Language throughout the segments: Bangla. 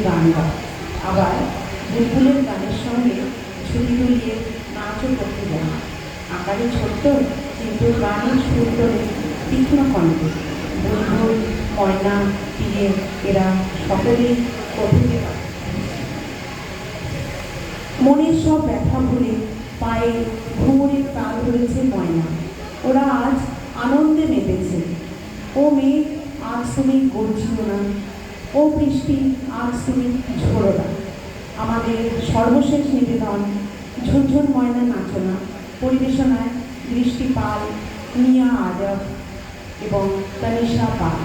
গান গায়, আবার বুলবুলের গানের সঙ্গে ঝুলি দুলিয়ে নাচও করতে যায়। আকারে ছোট্ট কিন্তু গানের সুর করে তীক্ষ্ণ কণ্ঠে। বুলবুল, ময়না, টিয়ে এরা সকলেই কবিকে পায়। মনের সব ব্যথা ভুলে পায়ে ঘুমুরের তাল ধরেছে ময়না। ওরা আজ আনন্দে মেতেছে। ও মেয়ে, আজ তুমি গর্জিও না। ও বৃষ্টি, আজ তুমি ঝোড়ো না। আমাদের সর্বশেষ নিবেদন ঝুরঝুর ময়না নাচনা, পরিবেশনায় বৃষ্টি পাল, মিয়া আজব এবং তানিশা পাল।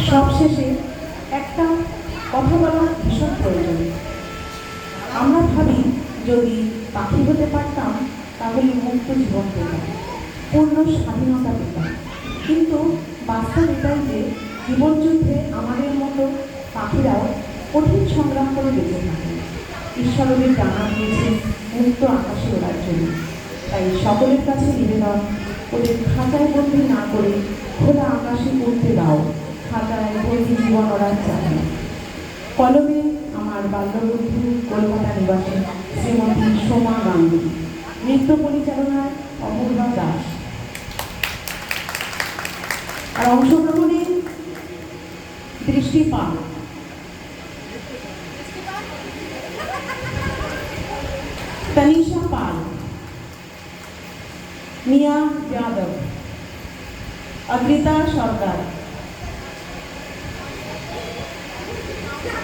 সবশেষে একটা কথা বলা ভীষণ প্রয়োজন। আমরা ভাবি যদি পাখি হতে পারতাম তাহলে মুক্ত জীবন পেতাম, পূর্ণ স্বাধীনতা পেতাম। কিন্তু বাস্তব এটাই যে জীবনযুদ্ধে আমাদের মতো পাখিরাও কঠিন সংগ্রাম করে বেঁচে থাকে। ঈশ্বর ওদের জানা দিয়েছে মুক্ত আকাশে ওড়ার জন্য। তাই সকলের কাছে নিবেদন, ওদের খাঁচায় বন্দি না করে খোলা আকাশে উঠতে দাও। খাতায় বন্দি জীবন ওড়ার চায়। কলমে আমার বাল্যবন্ধু কলকাতা নিবাসী শ্রীমতী সোমা গাঙ্গুলি, নৃত্য পরিচালনায় অমূল্যা দাস। আর অংশগ্রহণে দৃষ্টি পাল। तनिषा पाल, मिया यादव, अद्रिता सरकार,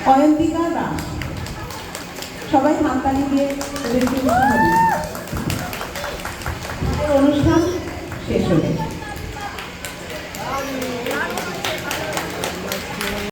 অয়ন্তিকা দাস। সবাই হাততালি দিয়ে ওদেরকে উৎসাহ দিন। অনুষ্ঠান শেষ হলো।